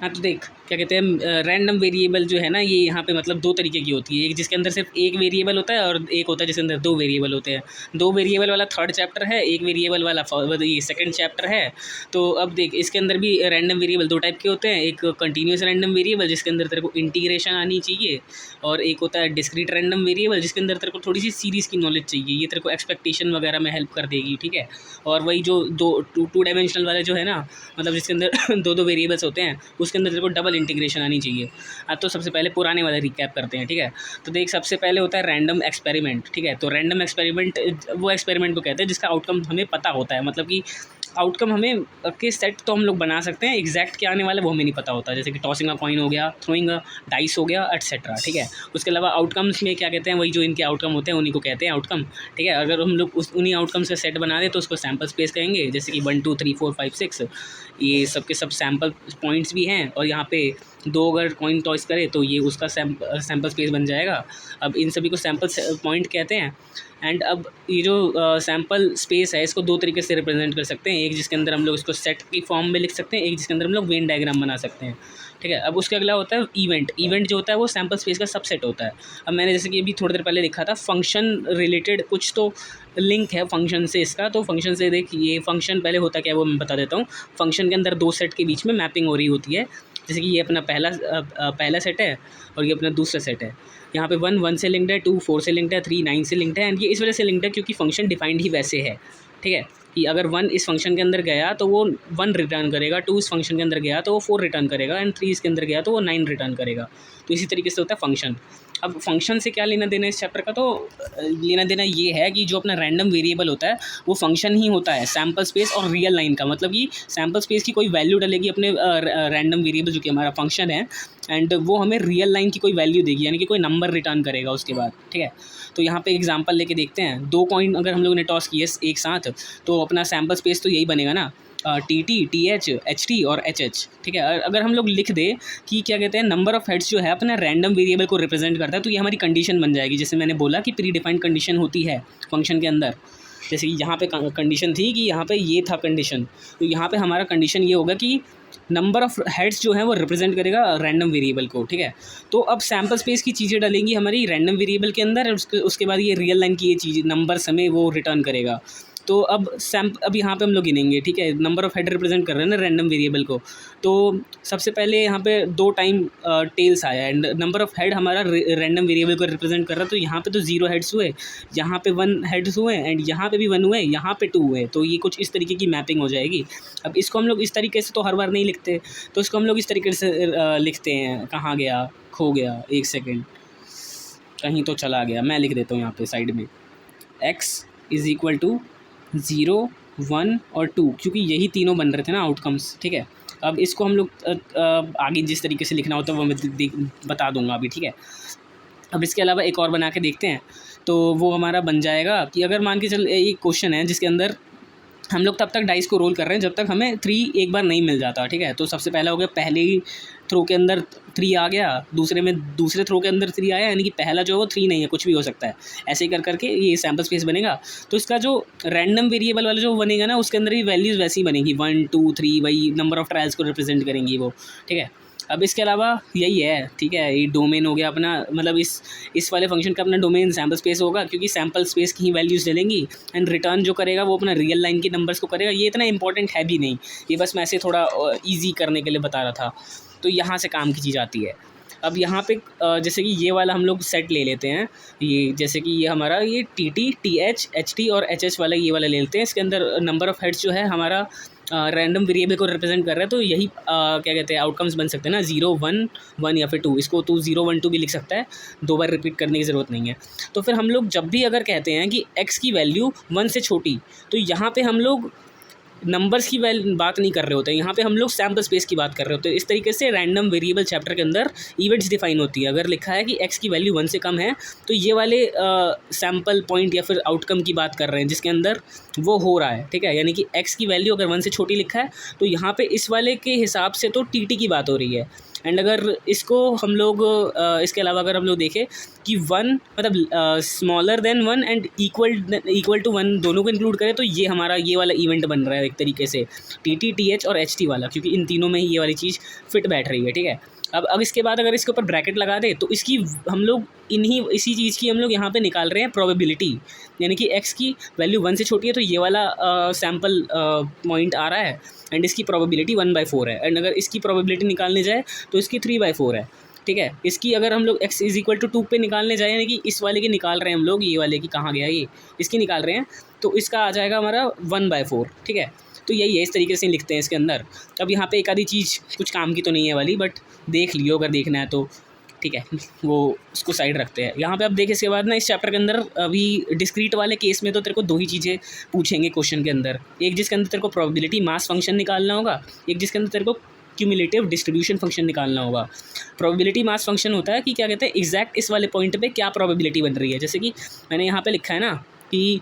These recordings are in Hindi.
हाँ तो देख क्या कहते हैं, रैंडम वेरिएबल जो है ना ये यहाँ पे मतलब दो तरीके की होती है, एक जिसके अंदर सिर्फ एक वेरिएबल होता है और एक होता है जिसके अंदर दो वेरिएबल होते हैं। दो वेरिएबल वाला थर्ड चैप्टर है, एक वेरिएबल वाला ये सेकंड चैप्टर है। तो अब देख इसके अंदर भी रैंडम वेरिएबल दो टाइप के होते हैं, एक कंटिन्यूस रैंडम वेरिएबल जिसके अंदर तेरे को इंटीग्रेशन आनी चाहिए, और एक होता है डिस्क्रीट रैंडम वेरिएबल जिसके अंदर तेरे को थोड़ी सी सीरीज़ की नॉलेज चाहिए, ये तेरे को एक्सपेक्टेशन वगैरह में हेल्प कर देगी, ठीक है। और वही जो टू डायमेंशनल वाले जो है ना, मतलब जिसके अंदर दो वेरिएबल्स होते हैं, उसके अंदर तेरे को डबल इंटीग्रेशन आनी चाहिए। अब तो सबसे पहले पुराने वाले रिकैप करते हैं, ठीक है। तो देख सबसे पहले होता है रैंडम एक्सपेरिमेंट, ठीक है। तो रैंडम एक्सपेरिमेंट वो एक्सपेरिमेंट को कहते हैं जिसका आउटकम हमें पता होता है, मतलब कि आउटकम हमें के सेट तो हम लोग बना सकते हैं, एग्जैक्ट क्या आने वाला है वो हमें नहीं पता होता, जैसे कि टॉसिंग अ कॉइन हो गया, थ्रोइंग अ डाइस हो गया, एटसेट्रा, ठीक है। उसके अलावा आउटकम्स में क्या कहते हैं, वही जो इनके आउटकम होते हैं उन्हीं को कहते हैं आउटकम, ठीक है। अगर हम लोग उन्हीं आउटकम्स का सेट बना दें तो उसको सैम्पल स्पेस कहेंगे, जैसे कि 1 2 3 4 5 6 ये सब के सब सैम्पल पॉइंट्स भी हैं, और यहाँ पे दो अगर कॉइन टॉस करे तो ये उसका सैम्पल स्पेस बन जाएगा। अब इन सभी को सैम्पल पॉइंट कहते हैं। एंड अब ये जो सैम्पल स्पेस है इसको दो तरीके से रिप्रेजेंट कर सकते हैं, एक जिसके अंदर हम लोग इसको सेट की फॉर्म में लिख सकते हैं, एक जिसके अंदर हम लोग वेन डायग्राम बना सकते हैं, ठीक है। अब उसके अगला होता है इवेंट। इवेंट जो होता है वो सैम्पल स्पेस का सबसेट होता है। अब मैंने जैसे कि अभी थोड़ी देर पहले लिखा था फंक्शन रिलेटेड कुछ तो लिंक है फंक्शन से इसका, तो फंक्शन से देख ये फंक्शन पहले होता क्या है वो मैं बता देता हूँ। फंक्शन के अंदर दो सेट के बीच में मैपिंग हो रही होती है, जैसे कि ये अपना पहला सेट है और ये अपना दूसरा सेट है। यहाँ पे 1 1 से लिंक्ड है, 2 4 से लिंक्ड है, 3 9 से लिंक्ड है, एंड ये इस वजह से लिंक्ड है क्योंकि फंक्शन डिफाइंड ही वैसे है, ठीक है। कि अगर 1 इस फंक्शन के अंदर गया तो वो 1 रिटर्न करेगा, 2 इस फंक्शन के अंदर गया तो वो 4 रिटर्न करेगा, एंड 3 इसके अंदर गया तो वो 9 रिटर्न करेगा। तो इसी तरीके से होता है फंक्शन। अब फंक्शन से क्या लेना देना इस चैप्टर का, तो लेना देना ये है कि जो अपना रैंडम वेरिएबल होता है वो फंक्शन ही होता है, सैम्पल स्पेस और रियल लाइन का, मतलब कि सैम्पल स्पेस की कोई वैल्यू डलेगी अपने रैंडम वेरिएबल जो कि हमारा फंक्शन है, एंड वो हमें रियल लाइन की कोई वैल्यू देगी, यानी कि कोई नंबर रिटर्न करेगा उसके बाद, ठीक है। तो यहाँ पे एग्जांपल लेके देखते हैं, दो कॉइन अगर हम लोगों ने टॉस किए एक साथ तो अपना सैम्पल स्पेस तो यही बनेगा ना, TT TH HT और HH, ठीक है। अगर हम लोग लिख दें कि क्या कहते हैं नंबर ऑफ हेड्स जो है अपना रैंडम वेरिएबल को रिप्रेजेंट करता है, तो ये हमारी कंडीशन बन जाएगी। जैसे मैंने बोला कि प्री डिफाइंड कंडीशन होती है फंक्शन के अंदर, जैसे कि यहाँ पे कंडीशन थी कि यहाँ पे ये था कंडीशन, तो यहाँ पे हमारा कंडीशन ये होगा कि नंबर ऑफ हेड्स जो है वो रिप्रेजेंट करेगा रैंडम वेरिएबल को, ठीक है। तो अब सैम्पल स्पेस की चीज़ें डलेंगी हमारी रैंडम वेरिएबल के अंदर, उसके बाद ये रियल लाइन की ये चीज़ नंबर्स हमें वो रिटर्न करेगा। तो अब यहाँ पे हम लोग गिनेंगे, ठीक है। नंबर ऑफ हेड रिप्रेजेंट कर रहे हैं ना रैंडम वेरिएबल को, तो सबसे पहले यहाँ पे 2 टाइम टेल्स आया, एंड नंबर ऑफ हेड हमारा रैंडम वेरिएबल को रिप्रेजेंट कर रहा है, तो यहाँ पे तो 0 हेड्स हुए, यहाँ पे 1 हेड्स हुए, एंड यहाँ पे भी 1 हुए, यहाँ पे 2 हुए, तो ये कुछ इस तरीके की मैपिंग हो जाएगी। अब इसको हम लोग इस तरीके से तो हर बार नहीं लिखते, तो इसको हम लोग इस तरीके से लिखते हैं, कहाँ गया, खो गया, 1 सेकेंड कहीं तो चला गया, मैं लिख देता हूँ यहाँ पे साइड में, x इज़ इक्वल टू 0 1 और 2, क्योंकि यही तीनों बन रहे थे ना आउटकम्स, ठीक है। अब इसको हम लोग आगे जिस तरीके से लिखना होता है वो मैं बता दूंगा अभी, ठीक है। अब इसके अलावा एक और बना के देखते हैं, तो वो हमारा बन जाएगा कि अगर मान के चल एक क्वेश्चन है जिसके अंदर हम लोग तब तक डाइस को रोल कर रहे हैं जब तक हमें 3 एक बार नहीं मिल जाता, ठीक है। तो सबसे पहला हो गया, पहले ही थ्रो के अंदर 3 आ गया, दूसरे थ्रो के अंदर 3 आया, यानी कि पहला जो है वो 3 नहीं है, कुछ भी हो सकता है। ऐसे ही कर करके ये सैम्पल स्पेस बनेगा। तो इसका जो रैंडम वेरिएबल वाला जो बनेगा ना उसके अंदर भी वैल्यूज़ वैसी बनेगी, 1 2 3, वही नंबर ऑफ ट्रायल्स को रिप्रेजेंट करेंगी वो, ठीक है। अब इसके अलावा यही है, ठीक है। ये डोमेन हो गया अपना, मतलब इस वाले फंक्शन का अपना डोमेन सैम्पल स्पेस होगा, क्योंकि सैम्पल स्पेस की ही वैल्यूज़ डलेंगी, एंड रिटर्न जो करेगा वो अपना रियल लाइन के नंबर्स को करेगा। ये इतना इंपॉर्टेंट है भी नहीं, ये बस मैं ऐसे थोड़ा ईजी करने के लिए बता रहा था। तो यहाँ से काम की चीज़ आती है। अब यहाँ पे जैसे कि ये वाला हम लोग सेट ले लेते हैं, ये जैसे कि ये हमारा ये TT TH HT और HH वाला ये वाला ले लेते हैं। इसके अंदर नंबर ऑफ़ हेड्स जो है हमारा रैंडम वेरिएबल को रिप्रेजेंट कर रहा है, तो यही क्या कहते हैं आउटकम्स बन सकते हैं ना, 0 1 1 या फिर 2। इसको तो 0 1 2 भी लिख सकता है, 2 बार रिपीट करने की ज़रूरत नहीं है। तो फिर हम लोग जब भी अगर कहते हैं कि x की वैल्यू 1 से छोटी, तो यहाँ पे हम लोग नंबर्स की बात नहीं कर रहे होते हैं, यहाँ पे हम लोग सैम्पल स्पेस की बात कर रहे होते हैं। इस तरीके से रैंडम वेरिएबल चैप्टर के अंदर इवेंट्स डिफाइन होती है। अगर लिखा है कि x की वैल्यू 1 से कम है, तो ये वाले सैम्पल पॉइंट या फिर आउटकम की बात कर रहे हैं जिसके अंदर वो हो रहा है, ठीक है। यानी कि x की वैल्यू अगर 1 से छोटी लिखा है तो यहाँ पे इस वाले के हिसाब से तो TT की बात हो रही है, एंड अगर इसको हम लोग इसके अलावा अगर हम लोग देखें कि 1 मतलब smaller than 1 and equal to 1 दोनों को इंक्लूड करें, तो ये हमारा ये वाला इवेंट बन रहा है एक तरीके से TT TH और HT वाला, क्योंकि इन तीनों में ही ये वाली चीज़ फिट बैठ रही है, ठीक है। अब इसके बाद अगर इसके ऊपर ब्रैकेट लगा दे तो इसकी हम लोग इसी चीज़ की हम लोग यहाँ पे निकाल रहे हैं प्रोबेबिलिटी, यानी कि x की वैल्यू 1 से छोटी है तो ये वाला सैम्पल पॉइंट आ रहा है एंड इसकी प्रोबेबिलिटी 1/4 है, एंड अगर इसकी प्रोबेबिलिटी निकालने जाए तो इसकी 3/4 है, ठीक है। इसकी अगर हम लोग x = 2 पे निकालने जाए, यानी कि इस वाले की निकाल रहे हैं हम लोग, ये वाले की कहाँ गया ये, इसकी निकाल रहे हैं, तो इसका आ जाएगा हमारा 1/4, ठीक है। तो यही है, इस तरीके से लिखते हैं इसके अंदर। अब यहाँ पे एक आधी चीज़ कुछ काम की तो नहीं है वाली, बट देख लियो अगर देखना है तो, ठीक है, वो उसको साइड रखते हैं। यहाँ पे अब देख इसके बाद ना इस चैप्टर के अंदर अभी डिस्क्रीट वाले केस में तो तेरे को 2 ही चीज़ें पूछेंगे क्वेश्चन के अंदर, एक जिसके अंदर तेरे को प्रोबेबिलिटी मास फंक्शन निकालना होगा, एक जिसके अंदर तेरे को क्यूमुलेटिव डिस्ट्रीब्यूशन फंक्शन निकालना होगा। प्रोबेबिलिटी मास फंक्शन होता है कि क्या कहते हैं एग्जैक्ट इस वाले पॉइंट पे क्या प्रोबेबिलिटी बन रही है, जैसे कि मैंने यहाँ पे लिखा है ना कि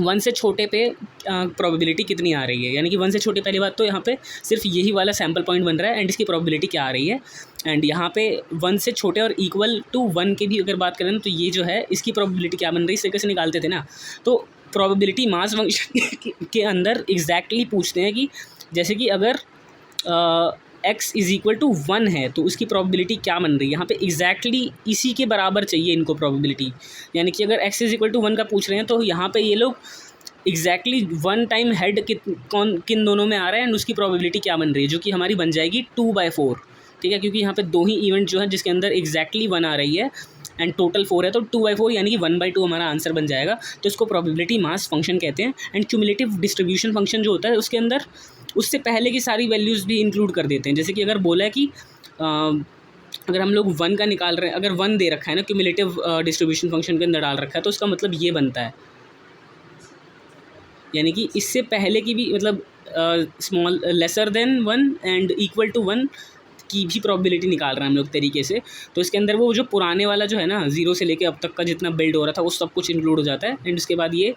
1 से छोटे पे प्रोबेबिलिटी कितनी आ रही है, यानी कि 1 से छोटे, पहली बात तो यहाँ पे सिर्फ यही वाला सैम्पल पॉइंट बन रहा है एंड इसकी प्रोबेबिलिटी क्या आ रही है, एंड यहाँ पे 1 से छोटे और इक्वल टू 1 के भी अगर बात करें ना तो ये जो है इसकी प्रोबेबिलिटी क्या बन रही है, इस तरीके से निकालते थे ना। तो प्रोबेबिलिटी मास फंक्शन के अंदर एग्जैक्टली पूछते हैं कि जैसे कि अगर x = 1 है तो उसकी प्रोबेबिलिटी क्या बन रही है, यहाँ पे एग्जैक्टली इसी के बराबर चाहिए इनको प्रोबेबिलिटी, यानी कि अगर x = 1 का पूछ रहे हैं तो यहाँ पे ये लोग एग्जैक्टली 1 टाइम हेड किन दोनों में आ रहा है एंड उसकी प्रोबेबिलिटी क्या बन रही है, जो कि हमारी बन जाएगी 2/4, ठीक है, क्योंकि यहाँ पे 2 ही इवेंट जो है जिसके अंदर एग्जैक्टली 1 आ रही है एंड टोटल 4 है, तो 2/4 यानी कि 1/2 हमारा आंसर बन जाएगा। तो इसको प्रोबेबिलिटी मास फंक्शन कहते हैं। एंड क्यूमुलेटिव डिस्ट्रीब्यूशन फंक्शन जो होता है उसके अंदर उससे पहले की सारी वैल्यूज़ भी इंक्लूड कर देते हैं, जैसे कि अगर बोला है कि अगर हम लोग 1 का निकाल रहे हैं, अगर 1 दे रखा है ना क्यूमुलेटिव डिस्ट्रीब्यूशन फंक्शन के अंदर डाल रखा है, तो उसका मतलब ये बनता है, यानी कि इससे पहले की भी मतलब small lesser than 1 and equal to 1 की भी प्रोबेबिलिटी निकाल रहे हैं हम लोग तरीके से। तो इसके अंदर वो जो पुराने वाला जो है ना 0 से लेके अब तक का जितना बिल्ड हो रहा था वो सब कुछ इंक्लूड हो जाता है एंड उसके बाद ये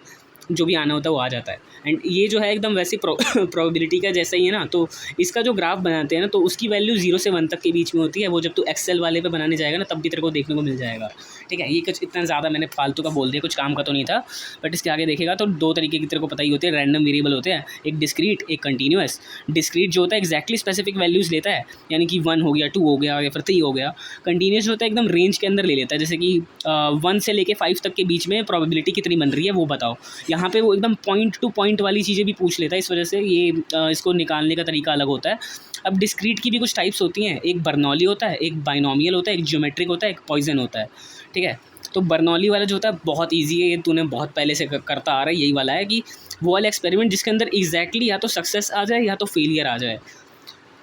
जो भी आना होता है वो आ जाता है। एंड ये जो है एकदम वैसी प्रोबेबिलिटी का जैसा ही है ना, तो इसका जो ग्राफ बनाते हैं ना तो उसकी वैल्यू 0 से 1 तक के बीच में होती है। वो जब तू एक्सेल वाले पे बनाने जाएगा ना तब भी तेरे को देखने को मिल जाएगा, ठीक है। ये कुछ इतना ज़्यादा मैंने फालतू का बोल दिया, कुछ काम का तो नहीं था, बट इसके आगे देखेगा तो 2 तरीके की तेरे को पता ही होते हैं, रैंडम वेरिएबल होते हैं, एक डिस्क्रीट एक कंटिन्यूअस। डिस्क्रीट जो होता है एक्जैक्टली स्पेसिफिक वैल्यूज़ लेता है, यानी कि 1 हो गया, 2 हो गया या फिर 3 हो गया। कंटिन्यूअस होता है एकदम रेंज के अंदर ले लेता है, जैसे कि 1 से लेके 5 तक के बीच में प्रोबेबिलिटी कितनी बन रही है वो बताओ। यहाँ पे वो एकदम पॉइंट टू पॉइंट वाली चीज़ें भी पूछ लेता है, इस वजह से ये इसको निकालने का तरीका अलग होता है। अब डिस्क्रीट की भी कुछ टाइप्स होती हैं, एक बर्नौली होता है, एक बाइनोमियल होता है, एक ज्योमेट्रिक होता है, एक पॉइजन होता है, ठीक है। तो बर्नौली वाला जो होता है बहुत ईजी है, ये तूने बहुत पहले से करता आ रहा है, यही वाला है कि वो वाला एक्सपेरिमेंट जिसके अंदर एग्जैक्टली या तो सक्सेस आ जाए या तो फेलियर आ जाए।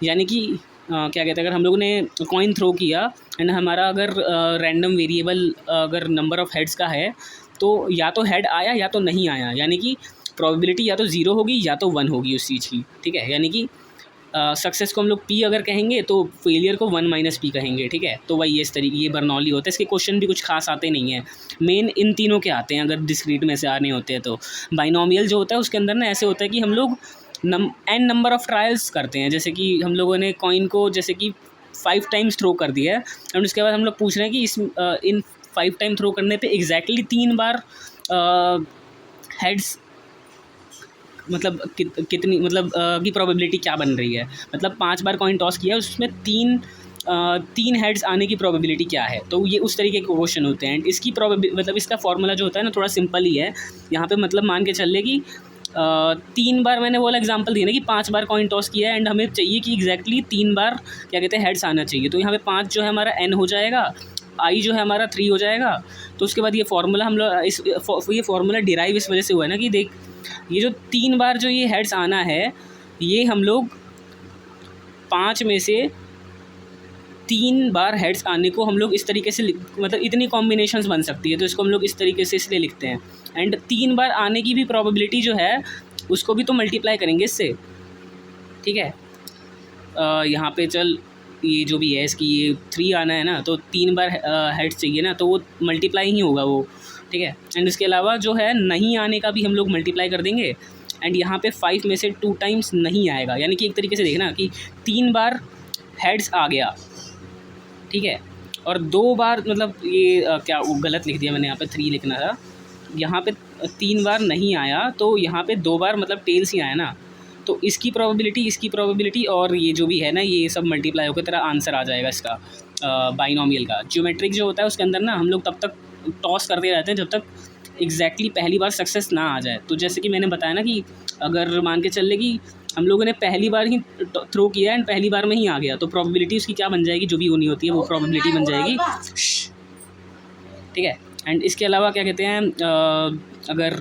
यानी कि क्या कहते हैं, अगर हम लोगों ने कॉइन थ्रो किया एंड हमारा अगर रैंडम वेरिएबल अगर नंबर ऑफ हेड्स का है तो या तो हेड आया या तो नहीं आया, यानी कि प्रोबेबिलिटी या तो 0 होगी या तो 1 होगी उस चीज़ की, ठीक है। यानी कि सक्सेस को हम लोग P अगर कहेंगे तो फेलियर को 1 - P कहेंगे, ठीक है। तो वही इस तरीके ये बर्नौली होता है। इसके क्वेश्चन भी कुछ खास आते नहीं हैं, मेन इन तीनों के आते हैं अगर डिस्क्रीट में से आने होते हैं। तो बाइनोमियल जो होता है उसके अंदर ना ऐसे होता है कि हम लोग n नंबर ऑफ़ ट्रायल्स करते हैं, जैसे कि हम लोगों ने कॉइन को जैसे कि 5 टाइम्स थ्रो कर दिया है एंड उसके बाद हम लोग पूछ रहे हैं कि इस इन 5 टाइम थ्रो करने पे एग्जैक्टली 3 बार हेड्स मतलब कितनी मतलब की प्रोबेबिलिटी क्या बन रही है, मतलब 5 बार कॉइन टॉस किया उसमें 3 हेड्स आने की प्रोबेबिलिटी क्या है। तो ये उस तरीके के क्वेश्चन होते हैं। इसकी मतलब इसका फॉर्मूला जो होता है ना थोड़ा सिंपल ही है। यहाँ पे मतलब मान के चल ले कि 3 बार मैंने वो एग्जांपल दिया ना कि 5 बार कॉइन टॉस किया है एंड हमें चाहिए कि एग्जैक्टली 3 बार क्या कहते हैं हेड्स आना चाहिए। तो यहाँ पे 5 जो है हमारा n हो जाएगा, i जो है हमारा 3 हो जाएगा। तो उसके बाद ये फार्मूला हम लोग ये फार्मूला डिराइव इस वजह से हुआ है ना कि देख ये जो 3 बार जो ये हेड्स आना है ये हम लोग 5 में से 3 बार हेड्स आने को हम लोग इस तरीके से मतलब इतनी कॉम्बिनेशंस बन सकती है, तो इसको हम लोग इस तरीके से इसलिए लिखते हैं। एंड 3 बार आने की भी प्रोबेबिलिटी जो है उसको भी तो मल्टीप्लाई करेंगे इससे, ठीक है। यहाँ पे चल ये जो भी है इसकी ये 3 आना है ना, तो 3 बार हेड्स चाहिए ना, तो वो मल्टीप्लाई ही होगा वो, ठीक है। एंड इसके अलावा जो है नहीं आने का भी हम लोग मल्टीप्लाई कर देंगे। एंड यहाँ पे 5 में से 2 टाइम्स नहीं आएगा, यानी कि एक तरीके से देखना कि 3 बार हेड्स आ गया ठीक है। और 2 बार मतलब ये क्या गलत लिख दिया मैंने, यहाँ पे 3 लिखना था, यहाँ पे 3 बार नहीं आया, तो यहाँ पे 2 बार मतलब टेल्स ही आया ना, तो इसकी प्रोबेबिलिटी और ये जो भी है ना, ये सब मल्टीप्लाई होकर तेरा आंसर आ जाएगा इसका बाइनोमियल का। ज्योमेट्रिक जो होता है उसके अंदर ना हम लोग तब तक टॉस करते रहते हैं जब तक एग्जैक्टली पहली बार सक्सेस ना आ जाए। तो जैसे कि मैंने बताया ना कि अगर मान के चल ले कि हम लोगों ने पहली बार ही थ्रो किया एंड पहली बार में ही आ गया, तो प्रोबेबिलिटी उसकी क्या बन जाएगी, जो भी होनी होती है वो प्रोबेबिलिटी बन जाएगी, ठीक है। एंड इसके अलावा क्या कहते हैं, अगर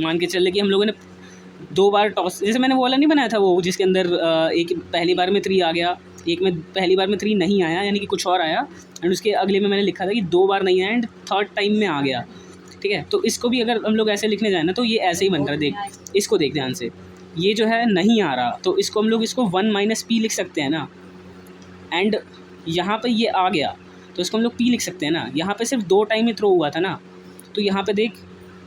मान के चल ले कि हम लोगों ने 2 बार टॉस, जैसे मैंने वो वाला नहीं बनाया था वो जिसके अंदर एक पहली बार में 3 आ गया, एक में पहली बार में 3 नहीं आया, यानी कि कुछ और आया, एंड उसके अगले में मैंने लिखा था कि 2 बार नहीं आया एंड थर्ड टाइम में आ गया, ठीक है। तो इसको भी अगर हम लोग ऐसे लिखने जाए ना, तो ये ऐसे ही बनता है। देख इसको देख ध्यान से, ये जो है नहीं आ रहा, तो इसको हम लोग इसको 1 - p लिख सकते हैं ना, एंड यहाँ पे ये आ गया तो इसको हम लोग p लिख सकते हैं ना। यहाँ पे सिर्फ 2 टाइम ही थ्रो हुआ था ना, तो यहाँ पे देख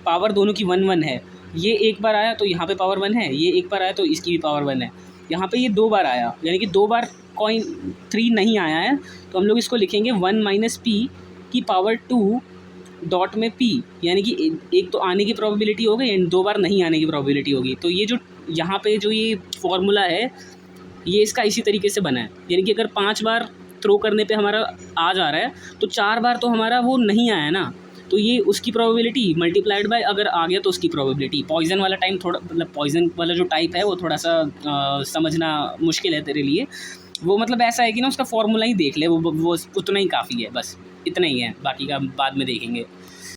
पावर दोनों की 1 है, ये एक बार आया तो यहाँ पे पावर 1 है, ये एक बार आया तो इसकी भी पावर 1 है, यहाँ पे ये 2 बार आया, यानी कि 2 बार कॉइन 3 नहीं आया है, तो हम लोग इसको लिखेंगे 1 - p की पावर 2 डॉट में p, यानी कि एक तो आने की प्रोबेबिलिटी हो गई एंड 2 बार नहीं आने की प्रोबेबिलिटी होगी। तो ये जो यहाँ पे जो ये फॉर्मूला है ये इसका इसी तरीके से बना है, यानी कि अगर 5 बार थ्रो करने पे हमारा आ जा रहा है तो 4 बार तो हमारा वो नहीं आया ना, तो ये उसकी प्रोबेबिलिटी मल्टीप्लाइड बाय अगर आ गया तो उसकी प्रोबेबिलिटी। पॉइजन वाला टाइम थोड़ा मतलब पॉइजन वाला जो टाइप है वो थोड़ा सा समझना मुश्किल है तेरे लिए, वो मतलब ऐसा है कि ना उसका फॉर्मूला ही देख ले, वो उतना ही काफ़ी है, बस इतना ही है, बाकी का बाद में देखेंगे।